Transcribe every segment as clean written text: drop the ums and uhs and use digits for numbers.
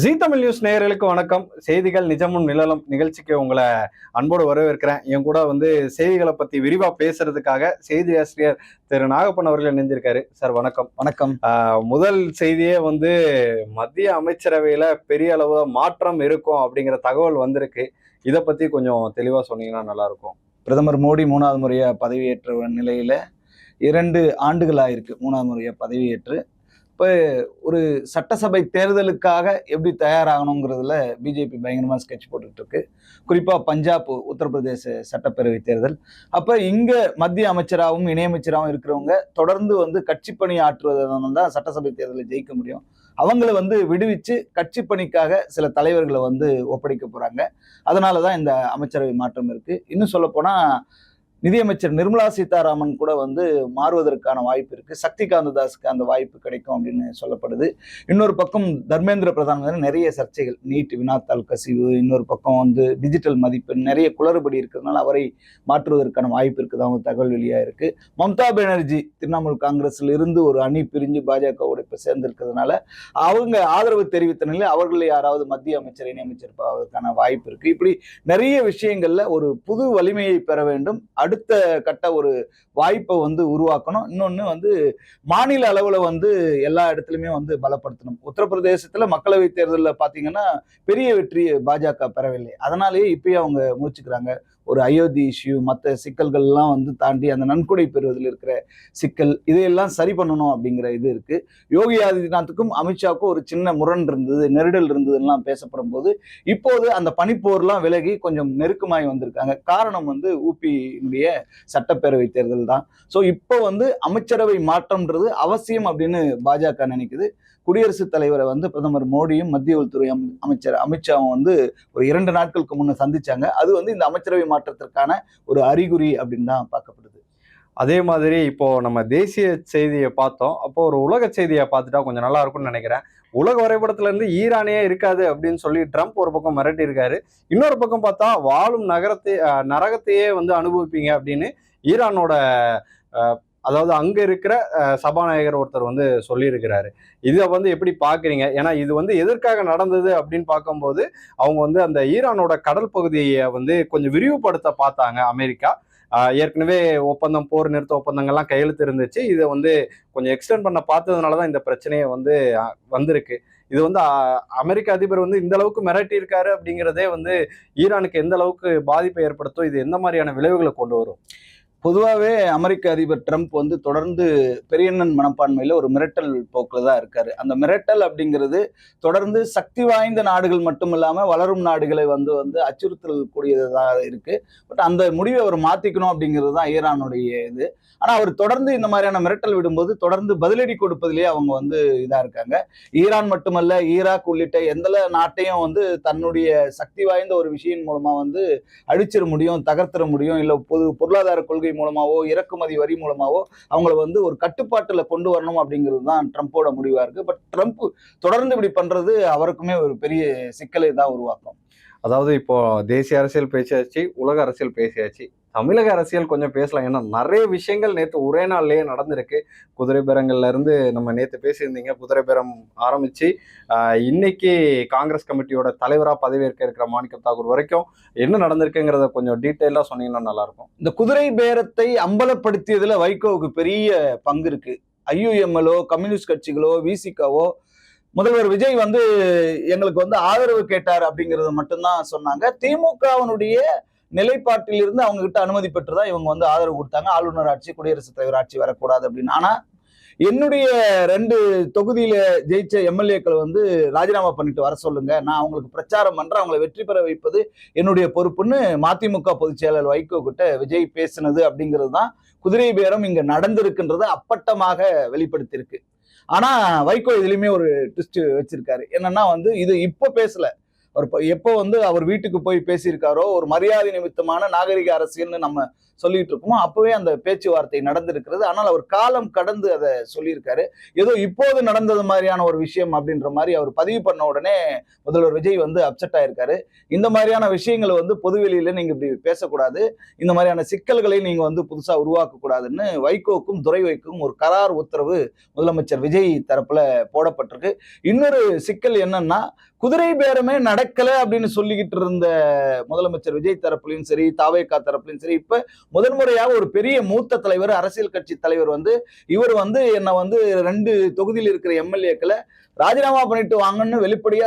ஜீ Tamil news நேயர்களுக்கு வணக்கம். செய்திகள் நிஜமும் நிழலும் நிகழ்ச்சிக்கு உங்களை அன்போடு வரவேற்கிறேன். என் கூட செய்திகளை பத்தி விரிவா பேசுறதுக்காக செய்தி ஆசிரியர் திரு நாகப்பன் அவர்கள் இணைஞ்சிருக்காரு. சார் வணக்கம். வணக்கம். முதல் செய்தியே மத்திய அமைச்சரவையில பெரிய அளவு மாற்றம் இருக்கும் அப்படிங்கிற தகவல் வந்திருக்கு. இதை பத்தி கொஞ்சம் தெளிவா சொன்னீங்கன்னா நல்லா இருக்கும். பிரதமர் மோடி 3வது முறையா பதவியேற்ற நிலையில 2 ஆண்டுகள் ஆயிருக்கு 3வது முறையா பதவியேற்று. இப்போ ஒரு சட்டசபை தேர்தலுக்காக எப்படி தயாராகணுங்கிறதுல பிஜேபி பயங்கரமாக ஸ்கெட்ச் போட்டுக்கிட்டு இருக்கு. குறிப்பாக பஞ்சாப், உத்தரப்பிரதேச சட்டப்பேரவை தேர்தல். அப்போ இங்கே மத்திய அமைச்சராகவும் இணையமைச்சராகவும் இருக்கிறவங்க தொடர்ந்து கட்சி பணி ஆற்றுவதன் தான் சட்டசபை தேர்தலில் ஜெயிக்க முடியும். அவங்கள விடுவிச்சு கட்சி பணிக்காக சில தலைவர்களை ஒப்படைக்க போறாங்க. அதனால தான் இந்த அமைச்சரவை மாற்றம் இருக்கு. இன்னும் சொல்ல போனா நிதியமைச்சர் நிர்மலா சீதாராமன் கூட மாறுவதற்கான வாய்ப்பு இருக்கு. சக்திகாந்த தாஸுக்கு அந்த வாய்ப்பு கிடைக்கும் அப்படின்னு சொல்லப்படுது. இன்னொரு பக்கம் தர்மேந்திர பிரதான் நிறைய சர்ச்சைகள், நீட் வினாத்தாள் கசிவு, இன்னொரு பக்கம் டிஜிட்டல் மதிப்பெண், நிறைய குளறுபடி இருக்கிறதுனால அவரை மாற்றுவதற்கான வாய்ப்பு இருக்குது. அவங்க தகவல் வெளியா இருக்கு. மம்தா பானர்ஜி திரிணாமுல் காங்கிரஸ்ல இருந்து ஒரு அணி பிரிஞ்சு பாஜகவோட இப்ப சேர்ந்திருக்கிறதுனால அவங்க ஆதரவு தெரிவித்த நிலையில் அவர்கள் யாராவது மத்திய அமைச்சர் இணையமைச்சர் பாவதற்கான வாய்ப்பு இருக்கு. இப்படி நிறைய விஷயங்கள்ல ஒரு புது வலிமையை பெற வேண்டும். அடுத்த கட்ட ஒரு வாய்ப்பை உருவாக்கணும். இன்னொன்னு மாநில அளவுல எல்லா இடத்துலயுமே பலப்படுத்தணும். உத்தரப்பிரதேசத்துல மக்களவை தேர்தலில் பாத்தீங்கன்னா பெரிய வெற்றி பாஜக பெறவில்லை. அதனாலேயே இப்பயே அவங்க முடிச்சுக்கிறாங்க. ஒரு அயோத்தி இஷ்யூ, மற்ற சிக்கல்கள் எல்லாம் தாண்டி அந்த நன்கொடை பெறுவதில் இருக்கிற சிக்கல், இதையெல்லாம் சரி பண்ணணும் அப்படிங்கிற இது இருக்கு. யோகி ஆதித்யநாத்துக்கும் அமித்ஷாவுக்கும் ஒரு சின்ன முரண் இருந்தது, நெருடல் இருந்ததுலாம் பேசப்படும் போது இப்போது அந்த பனிப்போர்லாம் விலகி கொஞ்சம் நெருக்கமாய் வந்திருக்காங்க. காரணம் ஊபியினுடைய சட்டப்பேரவை தேர்தல் தான். ஸோ இப்போ அமைச்சரவை மாற்றம்ன்றது அவசியம் அப்படின்னு பாஜக நினைக்குது. குடியரசுத் தலைவரை பிரதமர் மோடியும் மத்திய உள்துறை அமைச்சர் அமித்ஷாவும் ஒரு 2 நாட்களுக்கு முன்ன சந்திச்சாங்க. அது இந்த அமைச்சரவை மாற்றத்திற்கான ஒரு அறிகுறி அப்படின்னு தான் பார்க்கப்படுது. அதே மாதிரி இப்போ நம்ம தேசிய செய்தியை பார்த்தோம். அப்போ ஒரு உலக செய்தியை பார்த்துட்டா கொஞ்சம் நல்லா இருக்கும்னு நினைக்கிறேன். உலக வரைபடத்துல இருந்து ஈரானே இருக்காது அப்படின்னு சொல்லி ட்ரம்ப் ஒரு பக்கம் மிரட்டி இருக்காரு. இன்னொரு பக்கம் பார்த்தா வாழும் நரகத்தையே அனுபவிப்பீங்க அப்படின்னு ஈரானோட அதாவது அங்க இருக்கிற சபாநாயகர் ஒருத்தர் சொல்லியிருக்கிறாரு. இதை எப்படி பாக்குறீங்க? ஏன்னா இது எதற்காக நடந்தது அப்படின்னு பார்க்கும்போது அவங்க அந்த ஈரானோட கடல் பகுதியை கொஞ்சம் விரிவுபடுத்த பார்த்தாங்க அமெரிக்கா. ஏற்கனவே போர் நிறுத்த ஒப்பந்தங்கள்லாம் கையெழுத்து இருந்துச்சு. இதை கொஞ்சம் எக்ஸ்டெண்ட் பண்ண பார்த்ததுனாலதான் இந்த பிரச்சனையை வந்திருக்கு. இது அமெரிக்க அதிபர் இந்த அளவுக்கு மிரட்டி இருக்காரு அப்படிங்கிறதே ஈரானுக்கு எந்த அளவுக்கு பாதிப்பை ஏற்படுத்தும், இது எந்த மாதிரியான விளைவுகளை கொண்டு வரும்? பொதுவாகவே அமெரிக்க அதிபர் ட்ரம்ப் தொடர்ந்து பெரியண்ணன் மனப்பான்மையில் ஒரு மிரட்டல் போக்கில் தான் இருக்காரு. அந்த மிரட்டல் அப்படிங்கிறது தொடர்ந்து சக்தி வாய்ந்த நாடுகள் மட்டும் இல்லாமல் வளரும் நாடுகளை அச்சுறுத்தல் கூடியதாக இருக்கு. பட் அந்த முடிவை அவர் மாற்றிக்கணும் அப்படிங்கிறது தான் ஈரானுடைய இது. ஆனால் அவர் தொடர்ந்து இந்த மாதிரியான மிரட்டல் விடும்போது தொடர்ந்து பதிலடி கொடுப்பதிலேயே அவங்க இதாக இருக்காங்க. ஈரான் மட்டுமல்ல, ஈராக் உள்ளிட்ட எந்த நாட்டையும் தன்னுடைய சக்தி வாய்ந்த ஒரு விஷயம் மூலமாக அழிச்சிட முடியும், தகர்த்திட முடியும், இல்லை பொருளாதார கொள்கை மூலமாவோ இறக்குமதி வரி மூலமாவோ அவங்களை ஒரு கட்டுப்பாட்டுல கொண்டு வரணும் அப்படிங்கிறது தான் ட்ரம்ப்போட முடிவா இருக்கு. பட் ட்ரம்ப் தொடர்ந்து இப்படி பண்றது அவருக்குமே ஒரு பெரிய சிக்கலை தான் உருவாக்கும். அதாவது இப்போ தேசிய அரசியல் பேசியாச்சு, உலக அரசியல் பேசியாச்சு, தமிழக அரசியல் கொஞ்சம் பேசலாம். ஏன்னா நிறைய விஷயங்கள் நேற்று ஒரே நாள்லயே நடந்திருக்கு. குதிரை பேரங்கள்ல இருந்து நம்ம நேற்று பேசியிருந்தீங்க. குதிரை பேரம் ஆரம்பிச்சு இன்னைக்கு காங்கிரஸ் கமிட்டியோட தலைவராக பதவியேற்க இருக்கிற மாணிக்கம் தாக்கூர் வரைக்கும் என்ன நடந்திருக்குங்கிறத கொஞ்சம் டீட்டெயிலா சொன்னீங்கன்னா நல்லா இருக்கும். இந்த குதிரை பேரத்தை அம்பலப்படுத்தியதுல வைகோவுக்கு பெரிய பங்கு இருக்கு. ஐயுஎம்எலோ, கம்யூனிஸ்ட் கட்சிகளோ, விசிகாவோ முதல்வர் விஜய் எங்களுக்கு ஆதரவு கேட்டார் அப்படிங்கறத மட்டும்தான் சொன்னாங்க. திமுகவினுடைய நிலைப்பாட்டில் இருந்து அவங்க கிட்ட அனுமதி பெற்றுதான் இவங்க ஆதரவு கொடுத்தாங்க. ஆளுநர் ஆட்சி, குடியரசுத் தலைவர் ஆட்சி வரக்கூடாது அப்படின்னு. ஆனா என்னுடைய 2 தொகுதியில ஜெயிச்ச எம்எல்ஏக்களை ராஜினாமா பண்ணிட்டு வர சொல்லுங்க, நான் அவங்களுக்கு பிரச்சாரம் பண்றேன், அவங்களை வெற்றி பெற வைப்பது என்னுடைய பொறுப்புன்னு மதிமுக பொதுச் செயலாளர் வைகோ கிட்ட விஜய் பேசினது அப்படிங்கிறது தான் குதிரை பேரம் இங்க நடந்திருக்குன்றதை அப்பட்டமாக வெளிப்படுத்தியிருக்கு. ஆனா வைகோ இதுலயுமே ஒரு ட்விஸ்ட் வச்சிருக்காரு. என்னன்னா இது இப்ப பேசல, அவர் எப்போ அவர் வீட்டுக்கு போய் பேசியிருக்காரோ, ஒரு மரியாதை நிமித்தமான நாகரிக அரசியல்னு நம்ம சொல்லிட்டு இருக்கோமோ அப்பவே அந்த பேச்சுவார்த்தை நடந்திருக்கிறது. ஆனால் அவர் காலம் கடந்து அதை சொல்லியிருக்காரு. ஏதோ இப்போது நடந்தது மாதிரியான ஒரு விஷயம் அப்படின்ற மாதிரி அவர் பதிவு பண்ண உடனே முதல்வர் விஜய் அப்செட் ஆயிருக்காரு. இந்த மாதிரியான விஷயங்களை பொதுவெளியில நீங்க இப்படி பேசக்கூடாது, இந்த மாதிரியான சிக்கல்களை நீங்க புதுசா உருவாக்க கூடாதுன்னு வைகோக்கும் துரைவைக்கும் ஒரு கரார் உத்தரவு முதலமைச்சர் விஜய் தரப்புல போடப்பட்டிருக்கு. இன்னொரு சிக்கல் என்னன்னா, குதிரை பேரமே நடக்கல அப்படின்னு சொல்லிக்கிட்டு இருந்த முதலமைச்சர் விஜய் தரப்புலையும் சரி, தாவேகா தரப்புலையும் சரி, இப்ப முதன்முறையாக ஒரு பெரிய மூத்த தலைவர், அரசியல் கட்சி தலைவர் இவர் என்ன 2 தொகுதியில் இருக்கிற எம்எல்ஏக்களை ராஜினாமா பண்ணிட்டு வாங்கன்னு வெளிப்படையா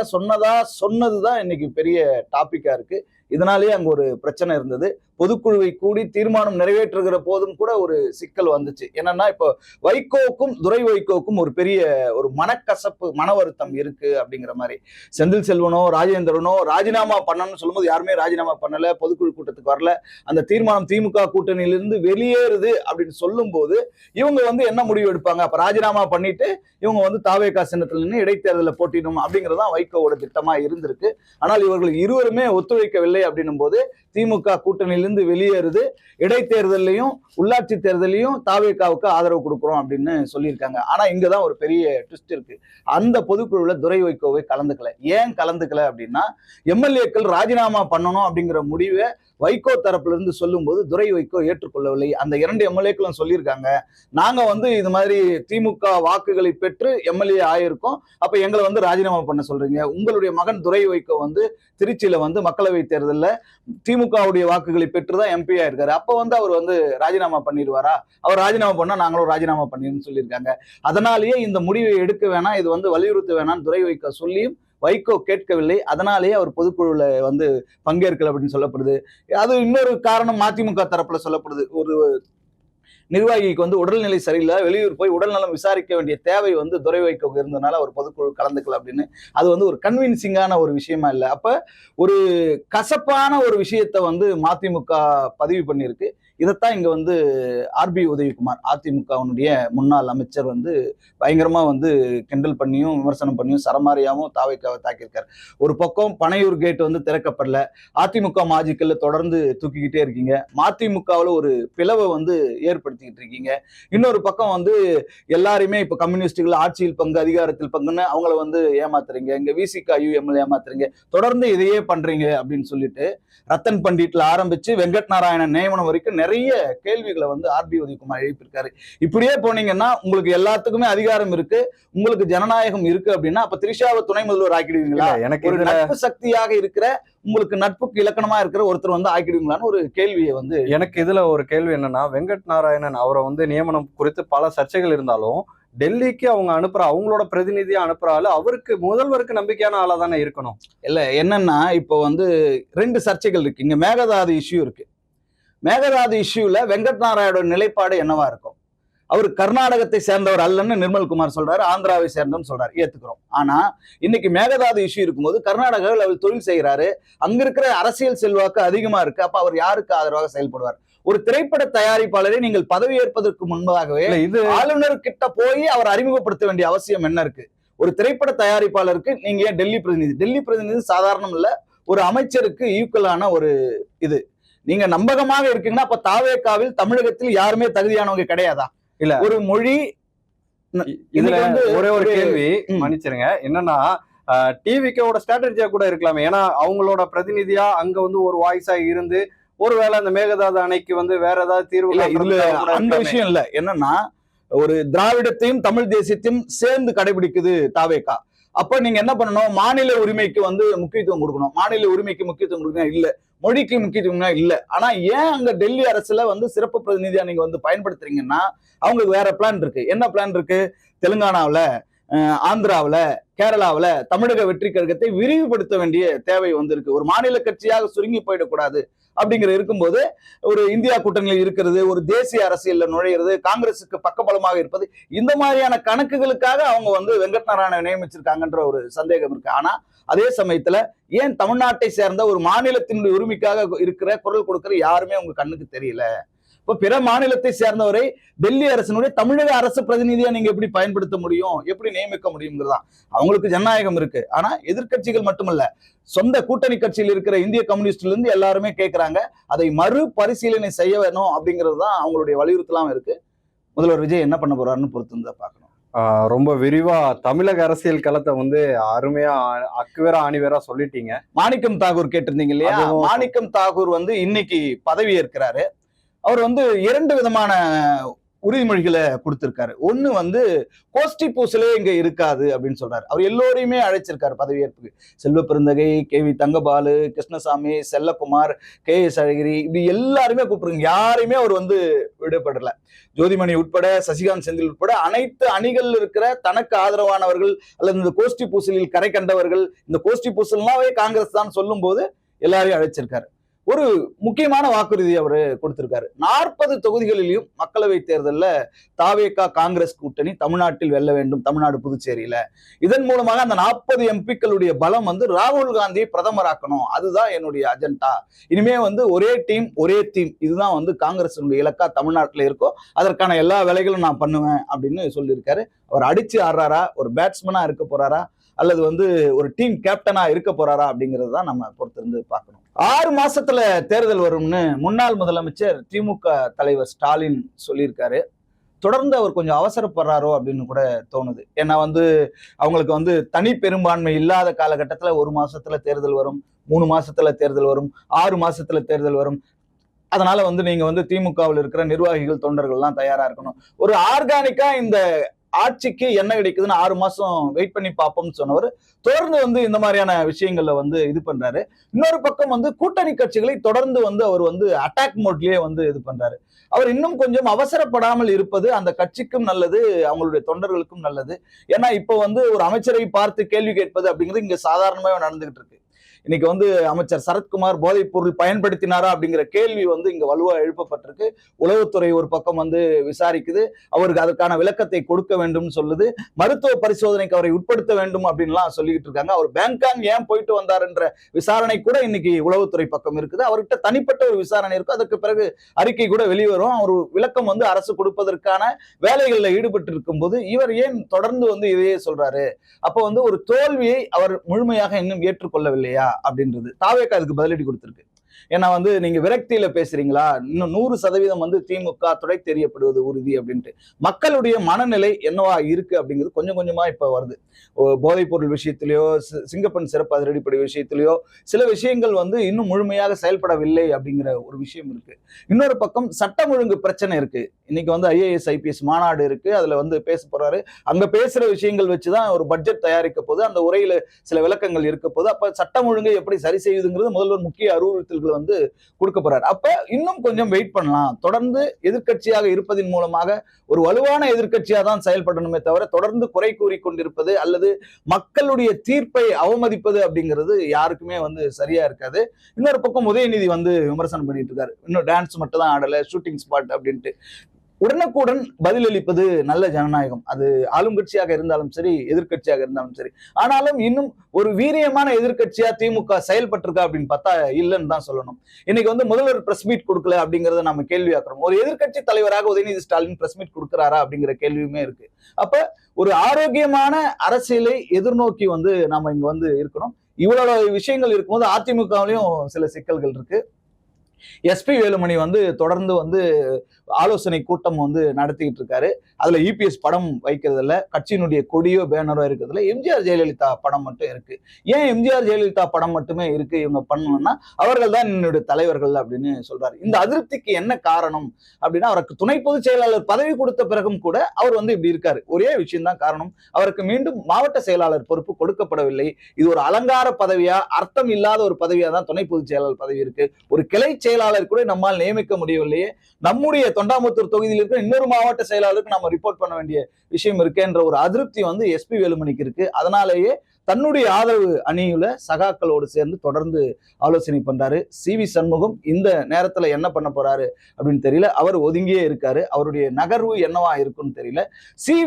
சொன்னதுதான் இன்னைக்கு பெரிய டாபிக்கா இருக்கு. இதனாலேயே அங்க ஒரு பிரச்சனை இருந்தது. பொதுக்குழுவை கூடி தீர்மானம் நிறைவேற்றுகிற போதும் கூட ஒரு சிக்கல் வந்துச்சு. என்னன்னா, இப்போ வைகோவுக்கும் துரை வைகோவுக்கும் ஒரு பெரிய ஒரு மனக்கசப்பு, மன வருத்தம் இருக்கு அப்படிங்கிற மாதிரி. செந்தில் செல்வனோ ராஜேந்திரனோ ராஜினாமா பண்ணணும்னு சொல்லும்போது யாருமே ராஜினாமா பண்ணல, பொதுக்குழு கூட்டத்துக்கு வரல, அந்த தீர்மானம் திமுக கூட்டணியிலிருந்து வெளியேறுது அப்படின்னு சொல்லும் போது இவங்க என்ன முடிவு எடுப்பாங்க? அப்ப ராஜினாமா பண்ணிட்டு இவங்க தாவேகா சின்னத்துல நின்று இடைத்தேர்தலில் போட்டிடும் அப்படிங்கிறதான் வைகோவோட திட்டமா இருந்திருக்கு. ஆனால் இவர்கள் இருவருமே ஒத்துழைக்கவில்லை அப்படின்னும் போது திமுக கூட்டணியிலிருந்து வெளியேறுது, இடைத்தேர்தலையும் உள்ளாட்சி தேர்தலையும் தாவேகாவுக்கு ஆதரவு கொடுக்குறோம் அப்படின்னு சொல்லியிருக்காங்க. ஆனா இங்கதான் ஒரு பெரிய ட்விஸ்ட் இருக்கு. அந்த பொதுக்குழுல துரை வைகோவை கலந்துக்கல. ஏன் கலந்துக்கல அப்படின்னா, எம்எல்ஏக்கள் ராஜினாமா பண்ணணும் அப்படிங்கிற முடிவை வைகோ தரப்புல இருந்து சொல்லும் போது துரை வைகோ ஏற்றுக்கொள்ளவில்லை. அந்த 2 எம்எல்ஏக்களும் சொல்லியிருக்காங்க, நாங்க இது மாதிரி திமுக வாக்குகளை பெற்று எம்எல்ஏ ஆயிருக்கோம், அப்ப எங்களை ராஜினாமா பண்ண சொல்றீங்க. உங்களுடைய மகன் துரை வைகோ திருச்சியில மக்களவை தேர்தலில் திமுகவுடைய வாக்குகளை பெற்றுதான் எம்பி ஆயிருக்காரு. அப்ப அவர் ராஜினாமா பண்ணிடுவாரா? அவர் ராஜினாமா பண்ணா நாங்களும் ராஜினாமா பண்ணிருன்னு சொல்லியிருக்காங்க. அதனாலேயே இந்த முடிவை எடுக்க வேணாம், இது வலியுறுத்த வேணாம் துரை வைகோ சொல்லியும் வைகோ கேட்கவில்லை. அதனாலேயே அவர் பொதுக்குழுல பங்கேற்கல அப்படின்னு சொல்லப்படுது. அது இன்னொரு காரணம் மதிமுக தரப்புல சொல்லப்படுது. ஒரு நிர்வாகிக்கு உடல்நிலை சரியில்லை, வெளியூர் போய் உடல்நலம் விசாரிக்க வேண்டிய தேவை துரை வைகோவுக்கு இருந்ததுனால அவர் பொதுக்குழு கலந்துக்கல அப்படின்னு. அது ஒரு கன்வின்சிங்கான ஒரு விஷயமா இல்லை. அப்ப ஒரு கசப்பான ஒரு விஷயத்த மதிமுக பதிவு பண்ணியிருக்கு. இதைத்தான் இங்க ஆர்பி உதயகுமார், அதிமுகவினுடைய முன்னாள் அமைச்சர் பயங்கரமா கிண்டல் பண்ணியும் விமர்சனம் பண்ணியும் சரமாரியாவும் தாவேக்காவை தாக்கியிருக்காரு. ஒரு பக்கம் பனையூர் கேட் திறக்கப்படல, அதிமுக மாஜிக்கல்ல தொடர்ந்து தூக்கிக்கிட்டே இருக்கீங்க, மதிமுகவில் ஒரு பிளவை ஏற்படுத்திக்கிட்டு இருக்கீங்க. இன்னொரு பக்கம் எல்லாருமே இப்ப கம்யூனிஸ்டுகள் ஆட்சியில் பங்கு அதிகாரத்தில் பங்குன்னு அவங்கள ஏமாத்துறீங்க, இங்க விசிக யூஎம்எல் ஏமாத்துறீங்க, தொடர்ந்து இதையே பண்றீங்க அப்படின்னு சொல்லிட்டு ரத்தன் பண்டிட்ல ஆரம்பிச்சு வெங்கட் நாராயணன் நியமனம் வரைக்கும் நிறைய கேள்விகளை ஆர்பி உதயகுமார் எழுப்பியிருக்காரு. இப்படியே போனீங்கன்னா உங்களுக்கு எல்லாத்துக்குமே அதிகாரம் இருக்கு, உங்களுக்கு ஜனநாயகம் இருக்கு அப்படின்னா அப்ப திரிஷாவை துணை முதல்வர் ஆக்கிடுவீங்களா? எனக்கு ஒரு நட்பு சக்தியாக இருக்கிற, உங்களுக்கு நட்புக்கு இலக்கணமா இருக்கிற ஒருத்தர் ஆக்கிடுவீங்களான்னு ஒரு கேள்வியை எனக்கு இதுல ஒரு கேள்வி என்னன்னா, வெங்கட் நாராயணன் அவரை நியமனம் குறித்து பல சர்ச்சைகள் இருந்தாலும் டெல்லிக்கு அவங்க அவங்களோட பிரதிநிதியா அனுப்புற ஆளு அவருக்கு முதல்வருக்கு நம்பிக்கையான ஆளா தானே இருக்கணும். இல்ல என்னன்னா, இப்போ 2 சர்ச்சைகள் இருக்கு. இங்க மேகதாது இஷ்யூ இருக்கு. மேகதாது இஷ்யூல வெங்கட் நாராயணோட நிலைப்பாடு என்னவா இருக்கும்? அவர் கர்நாடகத்தை சேர்ந்தவர் அல்லன்னு நிர்மல்குமார் சொல்றாரு, ஆந்திராவை சேர்ந்தவன் சொல்றாரு, ஏத்துக்கிறோம். ஆனா இன்னைக்கு மேகதாது இஷ்யூ இருக்கும்போது கர்நாடகாவில் அவர் தொழில் செய்யறாரு, அங்க இருக்கிற அரசியல் செல்வாக்கு அதிகமா இருக்கு. அப்ப அவர் யாருக்கு ஆதரவாக செயல்படுவார்? ஒரு திரைப்பட தயாரிப்பாளரை நீங்கள் பதவி ஏற்பதற்கு முன்பாகவே இது ஆளுநர் கிட்ட போய் அவர் அறிமுகப்படுத்த வேண்டிய அவசியம் என்ன இருக்கு? ஒரு திரைப்பட தயாரிப்பாளருக்கு நீங்க ஏன் டெல்லி பிரதிநிதி சாதாரணம் இல்ல, ஒரு அமைச்சருக்கு ஈக்குவலான ஒரு இது. நீங்க நம்பகமாக இருக்கீங்கன்னா அப்ப தாவேகாவில் தமிழகத்தில் யாருமே தகுதியானவங்க கிடையாதா? இல்ல ஒரு மொழி. இதுல ஒரே ஒரு கேள்வி மன்னிச்சிருங்க, என்னன்னா டிவிக்கோட ஸ்ட்ராட்டஜியா கூட இருக்கலாமே. ஏன்னா அவங்களோட பிரதிநிதியா அங்க ஒரு வாய்ஸா இருந்து ஒருவேளை அந்த மேகதாது அணைக்கு வேற ஏதாவது தீர்வு இல்ல, இதுல அந்த விஷயம் இல்ல. என்னன்னா, ஒரு திராவிடத்தையும் தமிழ் தேசியத்தையும் சேர்ந்து கடைபிடிக்குது தாவேகா. அப்ப நீங்க என்ன பண்ணணும்? மாநில உரிமைக்கு முக்கியத்துவம் கொடுக்கணும். மாநில உரிமைக்கு முக்கியத்துவம் கொடுக்கணும் இல்ல, மொழிக்கு முக்கியத்துவம் இல்ல. ஆனா ஏன் அங்க டெல்லி அரசுல சிறப்பு பிரதிநிதியா நீங்க பயன்படுத்துறீங்கன்னா அவங்களுக்கு வேற பிளான் இருக்கு. என்ன பிளான் இருக்கு? தெலுங்கானாவில, ஆந்திராவில, கேரளாவில தமிழக வெற்றி கழகத்தை விரிவுபடுத்த வேண்டிய தேவை இருக்கு. ஒரு மாநில கட்சியாக சுருங்கி போயிடக்கூடாது அப்படிங்கிற இருக்கும்போது ஒரு இந்தியா கூட்டணியில் இருக்கிறது, ஒரு தேசிய அரசியல்ல நுழையிறது, காங்கிரசுக்கு பக்கபலமாக இருப்பது, இந்த மாதிரியான கணக்குகளுக்காக அவங்க வெங்கட் நாராயணனை நியமிச்சிருக்காங்கன்ற ஒரு சந்தேகம் இருக்கு. ஆனா அதே சமயத்துல ஏன் தமிழ்நாட்டை சேர்ந்த ஒரு மாநிலத்தினுடைய உரிமைக்காக இருக்கிற குரல் கொடுக்கிற யாருமே உங்க கண்ணுக்கு தெரியல? இப்ப பிற மாநிலத்தை சேர்ந்தவரை டெல்லி அரசினுடைய தமிழக அரசு பிரதிநிதியா நீங்க எப்படி பயன்படுத்த முடியும், எப்படி நியமிக்க முடியுங்கிறதா. அவங்களுக்கு ஜனநாயகம் இருக்கு. ஆனா எதிர்கட்சிகள் மட்டுமல்ல, சொந்த கூட்டணி கட்சியில் இருக்கிற இந்திய கம்யூனிஸ்ட்ல இருந்து எல்லாருமே கேட்கிறாங்க, அதை மறு பரிசீலனை செய்ய வேணும் அப்படிங்கிறது தான் அவங்களுடைய வலியுறுத்தலாம் இருக்கு. முதல்வர் விஜய் என்ன பண்ண போறாருன்னு பொறுத்து பார்க்கணும். ரொம்ப விரிவா தமிழக அரசியல் களத்தை அருமையா அக்குவேரா ஆணிவேரா சொல்லிட்டீங்க. மாணிக்கம் தாகூர் கேட்டிருந்தீங்க இல்லையா? மாணிக்கம் தாகூர் இன்னைக்கு பதவி ஏற்கிறாரு. அவர் 2 விதமான உறுதிமொழிகளை கொடுத்திருக்காரு. ஒண்ணு வந்து கோஷ்டி பூசலே இங்க இருக்காது அப்படின்னு சொல்றாரு. அவர் எல்லோரையுமே அழைச்சிருக்காரு பதவியேற்புக்கு. செல்வ பெருந்தகை, KV தங்கபாலு, கிருஷ்ணசாமி, செல்லகுமார், KS அழகிரி, இப்படி எல்லாருமே கூப்பிடுங்க. யாரையுமே அவர் வந்து விடுபடல. ஜோதிமணி உட்பட, சசிகாந்த் செந்தில் உட்பட அனைத்து அணிகள் இருக்கிற தனக்கு ஆதரவானவர்கள் அல்லது இந்த கோஷ்டி பூசலில் கரை கண்டவர்கள், இந்த கோஷ்டி பூசல்னாவே காங்கிரஸ் தான் சொல்லும் போது எல்லாரையும் அழைச்சிருக்காரு. ஒரு முக்கியமான வாக்குறுதி அவரு கொடுத்திருக்காரு. 40 தொகுதிகளிலும் மக்களவை தேர்தலில் தாவேகா காங்கிரஸ் கூட்டணி தமிழ்நாட்டில் வெல்ல வேண்டும், தமிழ்நாடு புதுச்சேரியில. இதன் மூலமாக அந்த 40 எம்பிக்களுடைய பலம் வந்து ராகுல் காந்தியை பிரதமராக்கணும், அதுதான் என்னுடைய அஜெண்டா. இனிமே வந்து ஒரே டீம் ஒரே தீம், இதுதான் வந்து காங்கிரஸ் இலக்கா தமிழ்நாட்டில் இருக்கோ, அதற்கான எல்லா வேலைகளும் நான் பண்ணுவேன் அப்படின்னு சொல்லியிருக்காரு. அவர் அடிச்சு ஆடுறாரா, ஒரு பேட்ஸ்மேனா இருக்க போறாரா, அல்லது வந்து ஒரு டீம் கேப்டனா இருக்க போறாரா அப்படிங்கிறது தான் நம்ம பொறுத்திருந்து பார்க்கணும். 6 மாசத்துல தேர்தல் வரும்னு முன்னாள் முதலமைச்சர் திமுக தலைவர் ஸ்டாலின் சொல்லியிருக்காரு. தொடர்ந்து அவர் கொஞ்சம் அவசரப்படுறாரோ அப்படின்னு கூட தோணுது. ஏன்னா வந்து அவங்களுக்கு வந்து தனி பெரும்பான்மை இல்லாத காலகட்டத்துல 1 மாசத்துல தேர்தல் வரும், 3 மாசத்துல தேர்தல் வரும், 6 மாசத்துல தேர்தல் வரும். அதனால வந்து நீங்க வந்து திமுகவில் இருக்கிற நிர்வாகிகள், தொண்டர்கள் எல்லாம் தயாரா இருக்கணும். ஒரு ஆர்கானிக்கா இந்த ஆட்சிக்கு என்ன கிடைக்குதுன்னு 6 மாசம் வெயிட் பண்ணி பார்ப்போம்னு சொன்னவர் தொடர்ந்து வந்து இந்த மாதிரியான விஷயங்கள்ல வந்து இது பண்றாரு. இன்னொரு பக்கம் வந்து கூட்டணி கட்சிகளை தொடர்ந்து வந்து அவர் வந்து அட்டாக் மோட்லயே வந்து இது பண்றாரு. அவர் இன்னும் கொஞ்சம் அவசரப்படாமல் இருப்பது அந்த கட்சிக்கும் நல்லது, அவங்களுடைய தொண்டர்களுக்கும் நல்லது. ஏன்னா இப்ப வந்து ஒரு அமைச்சரை பார்த்து கேள்வி கேட்பது அப்படிங்கிறது இங்க சாதாரணமாவே நடந்துகிட்டு இருக்கு. இன்னைக்கு வந்து அமைச்சர் சரத்குமார் போதைப் பொருள் பயன்படுத்தினாரா அப்படிங்கிற கேள்வி வந்து இங்க வலுவா எழுப்பப்பட்டிருக்கு. உளவுத்துறை ஒரு பக்கம் வந்து விசாரிக்குது, அவருக்கு அதற்கான விளக்கத்தை கொடுக்க வேண்டும் சொல்லுது, மருத்துவ பரிசோதனைக்கு அவரை உட்படுத்த வேண்டும் அப்படின்லாம் சொல்லிக்கிட்டு இருக்காங்க. அவர் பேங்காங் ஏன் போயிட்டு வந்தார் என்ற விசாரணை கூட இன்னைக்கு உளவுத்துறை பக்கம் இருக்குது. அவர்கிட்ட தனிப்பட்ட ஒரு விசாரணை இருக்கும், அதற்கு பிறகு அறிக்கை கூட வெளிவரும். அவர் விளக்கம் வந்து அரசு கொடுப்பதற்கான வேலைகளில் ஈடுபட்டு இருக்கும் போது இவர் ஏன் தொடர்ந்து வந்து இதையே சொல்றாரு? அப்ப வந்து ஒரு தோல்வியை அவர் முழுமையாக இன்னும் ஏற்றுக்கொள்ளவில்லையா அப்படின்றது தாவேகா அதுக்கு பதிலடி கொடுத்திருக்கு. ஏன்னா வந்து நீங்க விரக்தியில பேசுறீங்களா, இன்னும் 100% வந்து திமுக துடை தெரியப்படுவது உறுதி அப்படின்ட்டு. மக்களுடைய மனநிலை என்னவா இருக்கு அப்படிங்கிறது கொஞ்சம் கொஞ்சமா இப்ப வருது. போதைப் பொருள் விஷயத்திலேயோ, சிங்கப்பெண் சிறப்பு அதிரடிப்படை விஷயத்திலேயோ சில விஷயங்கள் வந்து இன்னும் முழுமையாக செயல்படவில்லை அப்படிங்கிற ஒரு விஷயம் இருக்கு. இன்னொரு பக்கம் சட்டம் ஒழுங்கு பிரச்சனை இருக்கு. இன்னைக்கு வந்து IAS IPS மாநாடு இருக்கு, அதுல வந்து பேச போறாரு. அங்க பேசுற விஷயங்கள் வச்சுதான் ஒரு பட்ஜெட் தயாரிக்க போது, அந்த உரையில சில விளக்கங்கள் இருக்க போது. அப்ப சட்டம் ஒழுங்கை எப்படி சரி செய்யுதுங்கிறது முதல்வர் முக்கிய அறிவுறுத்தல்கள் வந்து கொடுக்க போறாரு. அப்ப இன்னும் கொஞ்சம் வெயிட் பண்ணலாம். தொடர்ந்து எதிர்க்கட்சியாக இருப்பதன் மூலமாக ஒரு வலுவான எதிர்க்கட்சியா தான் செயல்படணுமே தவிர தொடர்ந்து குறை கூறி கொண்டிருப்பது அல்லது மக்களுடைய தீர்ப்பை அவமதிப்பது அப்படிங்கிறது யாருக்குமே வந்து சரியா இருக்காது. இன்னொரு பக்கம் உதயநிதி வந்து விமர்சனம் பண்ணிட்டு இருக்காரு, இன்னும் டான்ஸ் மட்டும் தான் ஆடல, ஷூட்டிங் ஸ்பாட் அப்படின்ட்டு. உடனுக்குடன் பதிலளிப்பது நல்ல ஜனநாயகம். அது ஆளும் கட்சியாக இருந்தாலும் சரி, எதிர்கட்சியாக இருந்தாலும் சரி. ஆனாலும் இன்னும் ஒரு வீரியமான எதிர்கட்சியா திமுக செயல்பட்டிருக்கா அப்படின்னு பார்த்தா இல்லைன்னு தான் சொல்லணும். இன்னைக்கு வந்து முதல்வர் பிரஸ் மீட் கொடுக்கல அப்படிங்கறத நம்ம கேள்வியாக்குறோம். ஒரு எதிர்கட்சி தலைவராக உதயநிதி ஸ்டாலின் பிரஸ் மீட் கொடுக்கிறாரா அப்படிங்கிற கேள்வியுமே இருக்கு. அப்ப ஒரு ஆரோக்கியமான அரசியலை எதிர்நோக்கி வந்து நாம இங்க வந்து இருக்கணும். இவ்வளவு விஷயங்கள் இருக்கும்போது அதிமுகவிலையும் சில சிக்கல்கள் இருக்கு. SP வேலுமணி வந்து தொடர்ந்து வந்து ஆலோசனை கூட்டம் வந்து நடத்திட்டு இருக்காரு. அதுல EPS படம் வைக்கிறது இல்ல, கட்சியினுடைய கொடியோ பேனரோ இருக்கிறதுல MGR ஜெயலலிதா படம் மட்டும் இருக்கு. ஏன் MGR ஜெயலலிதா படம் மட்டுமே இருக்கு இவங்க பண்ணணும்னா அவர்கள் தான் என்னுடைய தலைவர்கள் அப்படின்னு சொல்றாரு. இந்த அதிருப்திக்கு என்ன காரணம் அப்படின்னா, அவருக்கு துணை பொதுச் செயலாளர் பதவி கொடுத்த பிறகும் கூட அவர் வந்து இப்படி இருக்காரு. ஒரே விஷயம் தான் காரணம், அவருக்கு மீண்டும் மாவட்ட செயலாளர் பொறுப்பு கொடுக்கப்படவில்லை. இது ஒரு அலங்கார பதவியா, அர்த்தம் இல்லாத ஒரு பதவியா தான் துணை பொதுச் செயலாளர் பதவி இருக்கு. ஒரு கிளை செயலாளர் கூட நம்மால் நியமிக்க முடியவில்லையே, நம்முடைய தொண்டாமுத்தூர் தொகுதியில் இருக்கிற இன்னொரு மாவட்ட செயலாளருக்கு நம்ம ரிப்போர்ட் பண்ண வேண்டிய விஷயம் இருக்குன்ற ஒரு அதிருப்தி வந்து SP வேலுமணிக்கு இருக்கு. அதனாலேயே தன்னுடைய ஆதரவு அணியில சகாக்களோடு சேர்ந்து தொடர்ந்து ஆலோசனை பண்றாரு. CV சண்முகம் இந்த நேரத்துல என்ன பண்ண போறாரு அப்படின்னு தெரியல, அவர் ஒதுங்கியே இருக்காரு. அவருடைய நகர்வு என்னவா இருக்குன்னு தெரியல.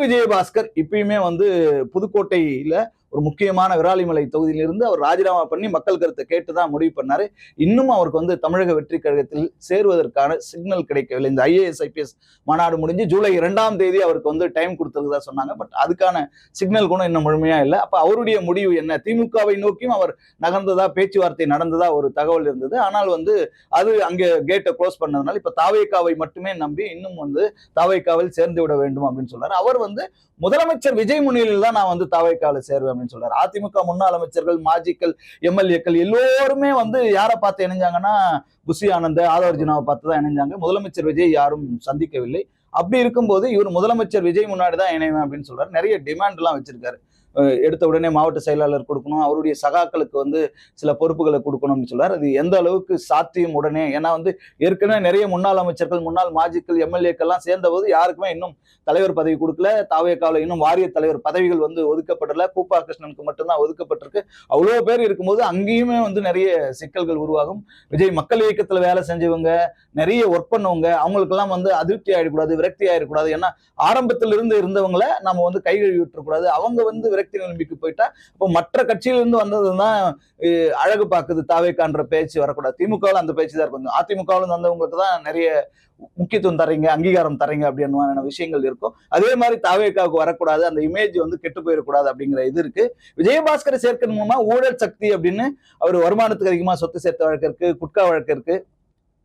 விஜயபாஸ்கர் இப்பயுமே வந்து புதுக்கோட்டையில ஒரு முக்கியமான விராலிமலை தொகுதியிலிருந்து அவர் ராஜினாமா பண்ணி மக்கள் கருத்தை கேட்டுதான் முடிவு பண்ணாரு. இன்னும் அவருக்கு வந்து தமிழக வெற்றி கழகத்தில் சேருவதற்கான சிக்னல் கிடைக்கவில்லை. இந்த IAS IPS மாநாடு முடிஞ்சு ஜூலை 2ஆம் தேதி அவருக்கு வந்து டைம் கொடுத்ததா சொன்னாங்க. பட் அதுக்கான சிக்னல் கூட இன்னும் முழுமையா இல்லை. அப்ப அவருடைய முடிவு என்ன? திமுகவை நோக்கியும் அவர் நகர்ந்ததா, பேச்சுவார்த்தை நடந்ததா ஒரு தகவல் இருந்தது. ஆனால் வந்து அது அங்கே கேட்டை க்ளோஸ் பண்ணதுனால இப்ப தாவேகாவை மட்டுமே நம்பி இன்னும் வந்து தாவேகாவில் சேர்ந்து விட வேண்டும் அப்படின்னு சொல்றாரு. அவர் வந்து முதலமைச்சர் விஜய் முன்னிலையில் தான் நான் வந்து தாவேகாவில் சேருவேன் அப்படின்னு சொல்றாரு. அதிமுக முன்னாள் அமைச்சர்கள், மாஜிக்கள், MLAக்கள் எல்லோருமே வந்து யாரை பார்த்து இணைஞ்சாங்கன்னா புஷி ஆனந்த், ஆதவர்ஜுனாவை பார்த்து தான் இணைஞ்சாங்க. முதலமைச்சர் விஜய் யாரும் சந்திக்கவில்லை. அப்படி இருக்கும்போது இவர் முதலமைச்சர் விஜய் முன்னாடி தான் இணைவேன் அப்படின்னு சொல்றாரு. நிறைய டிமாண்ட் எல்லாம் வச்சிருக்காரு. எடுத்த உடனே மாவட்ட செயலாளர் கொடுக்கணும், அவருடைய சகாக்களுக்கு வந்து சில பொறுப்புகளை கொடுக்கணும்னு சொல்றாரு. அது எந்த அளவுக்கு சாத்தியம் உடனே? ஏன்னா வந்து ஏற்கனவே நிறைய முன்னாள் அமைச்சர்கள், முன்னாள் மாஜிக்கள், எம்எல்ஏக்கள் எல்லாம் சேர்ந்த போது யாருக்குமே இன்னும் தலைவர் பதவி கொடுக்கல. தாவேக்காவில் இன்னும் வாரிய தலைவர் பதவிகள் வந்து ஒதுக்கப்படல. கூப்பா கிருஷ்ணனுக்கு மட்டும்தான் ஒதுக்கப்பட்டிருக்கு. அவ்வளோ பேர் இருக்கும்போது அங்கேயுமே வந்து நிறைய சிக்கல்கள் உருவாகும். விஜய் மக்கள் இயக்கத்துல வேலை செஞ்சவங்க, நிறைய ஒர்க் பண்ணவங்க, அவங்களுக்கெல்லாம் வந்து அதிருப்தி ஆயிடக்கூடாது, விரக்தி ஆயிடக்கூடாது. ஏன்னா ஆரம்பத்துல இருந்து இருந்தவங்களை நம்ம வந்து கை கழுவி விட்டுறக்கூடாது. அவங்க வந்து விரக்தி நிலைமைக்கு போயிட்டா இப்போ மற்ற கட்சியிலிருந்து வந்ததுதான் அழகு பார்க்குது தாவேக்கான்ற பேச்சு வரக்கூடாது. திமுகவில் அந்த பேச்சு தான் இருக்கும். அதிமுகவில் வந்தவங்களுக்கு தான் நிறைய முக்கியத்துவம் தர்றீங்க, அங்கீகாரம் தர்றீங்க அப்படின்ற விஷயங்கள் இருக்கும். அதே மாதிரி தாவேக்காவுக்கு வரக்கூடாது, அந்த இமேஜ் வந்து கெட்டு போயிடக்கூடாது அப்படிங்கிற இது இருக்கு. விஜயபாஸ்கரை சேர்க்கறது மூலமா ஊழல் சக்தி அப்படின்னு அவர் வருமானத்துக்கு அதிகமா சொத்து சேர்த்த வழக்கு இருக்கு, குட்கா வழக்கு இருக்கு.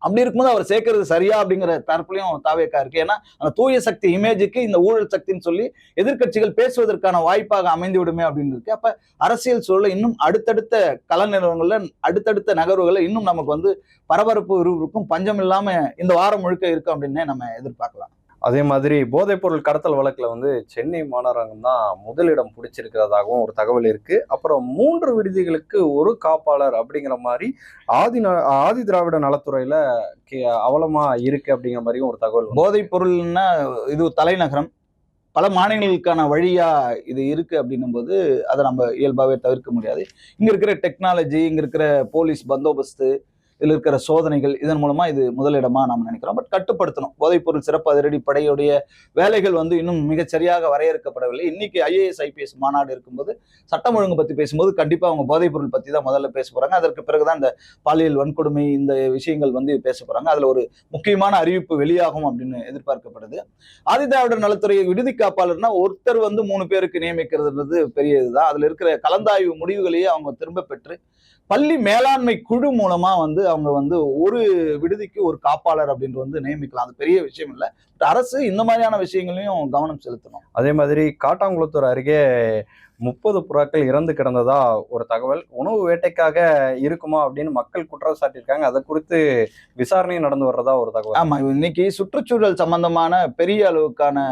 அப்படி இருக்கும்போது அவர் சேர்க்கறது சரியா அப்படிங்கிற தரப்புலையும் தாவேக்கா இருக்கு. ஏன்னா அந்த தூய சக்தி இமேஜுக்கு இந்த ஊழல் சக்தின்னு சொல்லி எதிர்க்கட்சிகள் பேசுவதற்கான வாய்ப்பாக அமைந்து விடுமே அப்படின்னு இருக்கு. அப்ப அரசியல் சூழல இன்னும் அடுத்தடுத்த கள நிலவரங்கள்ல அடுத்தடுத்த நகர்வுகளை இன்னும் நமக்கு வந்து பரபரப்பு விறுவிறுப்பும் பஞ்சம் இல்லாம இந்த வாரம் முழுக்க இருக்கும் அப்படின்னு நம்ம எதிர்பார்க்கலாம். அதே மாதிரி போதைப்பொருள் கடத்தல் வழக்குல வந்து சென்னை மாநகரம் தான் முதலிடம் பிடிச்சிருக்கிறதாகவும் ஒரு தகவல் இருக்கு. அப்புறம் 3 விடுதிகளுக்கு ஒரு காப்பாளர் அப்படிங்கிற மாதிரி ஆதி திராவிட நலத்துறையில அவலமா இருக்கு அப்படிங்கிற மாதிரியும் ஒரு தகவல். போதைப் பொருள்னா இது தலைநகரம், பல மாநிலங்களுக்கான வழியா இது இருக்கு அப்படின்னும் போது அதை நம்ம இயல்பாவே தவிர்க்க முடியாது. இங்க இருக்கிற டெக்னாலஜி, இங்க இருக்கிற போலீஸ் பந்தோபஸ்து, இதுல இருக்கிற சோதனைகள், இதன் மூலமா இது முதலிடமா நாம் நினைக்கிறோம். பட் கட்டுப்படுத்தணும். போதைப்பொருள் சிறப்பு அதிரடி படையுடைய வேலைகள் வந்து இன்னும் மிகச் சரியாக வரையறுக்கப்படவில்லை. இன்னைக்கு IAS IPS மாநாடு இருக்கும்போது சட்டம் ஒழுங்கு பத்தி பேசும்போது கண்டிப்பா அவங்க போதைப்பொருள் பத்தி தான் முதல்ல பேச போறாங்க. அதற்கு பிறகுதான் இந்த பாலியல் வன்கொடுமை இந்த விஷயங்கள் வந்து பேச போறாங்க. அதுல ஒரு முக்கியமான அறிவிப்பு வெளியாகும் அப்படின்னு எதிர்பார்க்கப்படுது. ஆதிதிராவிடர் நலத்துறை விடுதி காப்பாளர்னா ஒருத்தர் வந்து 3 பேருக்கு நியமிக்கிறதுன்றது பெரிய இதுதான். அதுல இருக்கிற கலந்தாய்வு முடிவுகளையே அவங்க திரும்ப பெற்று பள்ளி மேலாண்மை குழு மூலமா வந்து அவங்க வந்து ஒரு விடுதிக்கு ஒரு காப்பாளர் அப்படின்னு வந்து நியமிக்கலாம். அது பெரிய விஷயம் இல்லை. அரசு இந்த மாதிரியான விஷயங்களையும் கவனம் செலுத்தணும். அதே மாதிரி காட்டாங்குளத்தூர் அருகே 30 புறாக்கள் இறந்து கிடந்ததா ஒரு தகவல். உணவு வேட்டைக்காக இருக்குமா அப்படின்னு மக்கள் குற்றம் சாட்டியிருக்காங்க. அதை குறித்து விசாரணையும் நடந்து வர்றதா ஒரு தகவல். ஆமா, இன்னைக்கு சுற்றுச்சூழல் சம்பந்தமான பெரிய அளவுக்கான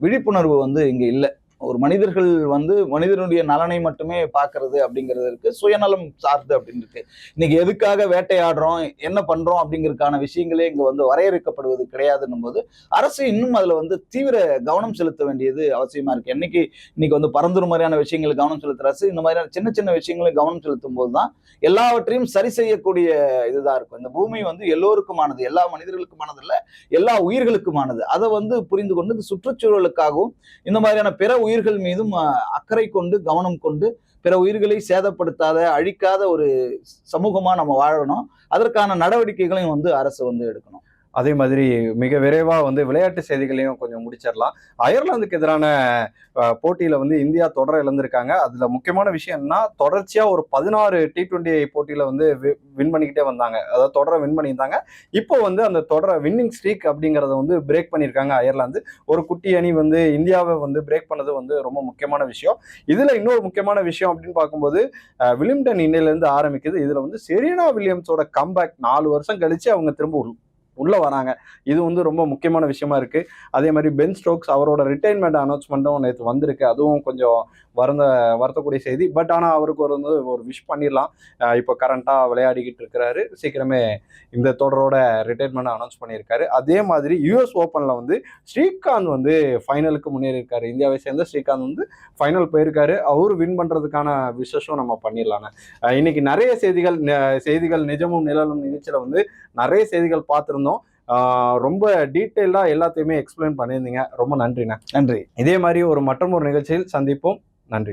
விழிப்புணர்வு வந்து இங்க இல்லை. ஒரு மனிதர்கள் வந்து மனிதனுடைய நலனை மட்டுமே பார்க்கறது அப்படிங்கிறது இருக்கு, சுயநலம் சார்ந்து அப்படின்னு இருக்கு. இன்னைக்கு எதுக்காக வேட்டையாடுறோம், என்ன பண்றோம் அப்படிங்கிறதுக்கான விஷயங்களே இங்க வந்து வரையறுக்கப்படுவது கிடையாதுன்னும் போது அரசு இன்னும் அதுல வந்து தீவிர கவனம் செலுத்த வேண்டியது அவசியமா இருக்கு. இன்னைக்கு வந்து பரந்துரு மாதிரியான விஷயங்கள் கவனம் செலுத்துற அரசு இந்த மாதிரியான சின்ன சின்ன விஷயங்களை கவனம் செலுத்தும் போதுதான் எல்லாவற்றையும் சரி செய்யக்கூடிய இதுதான் இருக்கும். இந்த பூமி வந்து எல்லோருக்குமானது, எல்லா மனிதர்களுக்குமானது இல்ல, எல்லா உயிர்களுக்குமானது. அதை வந்து புரிந்து கொண்டு இந்த சுற்றுச்சூழலுக்காகவும் இந்த மாதிரியான பிற உயிர்கள் மீதும் அக்கறை கொண்டு கவனம் கொண்டு பிற உயிர்களை சேதப்படுத்தாத அழிக்காத ஒரு சமூகமா நம்ம வாழணும். அதற்கான நடவடிக்கைகளையும் வந்து அரசு வந்து எடுக்கணும். அதே மாதிரி மிக விரைவா வந்து விளையாட்டு செய்திகளையும் கொஞ்சம் முடிச்சிடலாம். அயர்லாந்துக்கு எதிரான போட்டியில வந்து இந்தியா தொடர இழந்திருக்காங்க. அதுல முக்கியமான விஷயம் என்னன்னா, தொடர்ச்சியா ஒரு 16 T20 போட்டியில வந்து வின் பண்ணிக்கிட்டே வந்தாங்க. அதாவது தொடரை வின் பண்ணியிருந்தாங்க. இப்போ வந்து அந்த தொடரை வின்னிங் ஸ்ட்ரீக் அப்படிங்கிறத வந்து பிரேக் பண்ணியிருக்காங்க அயர்லாந்து. ஒரு குட்டி அணி வந்து இந்தியாவை வந்து பிரேக் பண்ணது வந்து ரொம்ப முக்கியமான விஷயம். இதுல இன்னொரு முக்கியமான விஷயம் அப்படின்னு பார்க்கும்போது வில்லியம்டன் இன்னையில இருந்து ஆரம்பிக்குது. இதுல வந்து செரீனா வில்லியம்ஸோட கம்பேக் 4 வருஷம் கழிச்சு அவங்க திரும்ப உள்ள வராங்க. இது வந்து ரொம்ப முக்கியமான விஷயமா இருக்கு. அதே மாதிரி பென் ஸ்டோக்ஸ் அவரோட ரிட்டைர்மெண்ட் அனௌன்ஸ்மெண்ட்டும் நேற்று வந்திருக்கு. அதுவும் கொஞ்சம் வருத்தக்கூடிய செய்தி. பட் ஆனால் அவருக்கு ஒரு விஷ் பண்ணிடலாம். இப்போ கரண்டா விளையாடிக்கிட்டு இருக்கிறாரு. சீக்கிரமே இந்த தொடரோட ரிட்டைர்மெண்ட் அனௌன்ஸ் பண்ணியிருக்காரு. அதே மாதிரி US ஓப்பன்ல வந்து ஸ்ரீகாந்த் வந்து ஃபைனலுக்கு முன்னேறியிருக்காரு. இந்தியாவை சேர்ந்த ஸ்ரீகாந்த் வந்து ஃபைனல் போயிருக்காரு. அவரு வின் பண்றதுக்கான விஷஸும் நம்ம பண்ணிடலாங்க. இன்னைக்கு நிறைய செய்திகள் நிஜமும் நிழலும் நிகழ்ச்சியில வந்து நிறைய செய்திகள் பார்த்துருந்தோம். ரொம்ப டீட்டெயிலா எல்லாத்தையுமே எக்ஸ்பிளைன் பண்ணியிருந்தீங்க. ரொம்ப நன்றிண்ணா. நன்றி. இதே மாதிரி மற்றொரு நிகழ்ச்சியில் சந்திப்போம். நன்றி.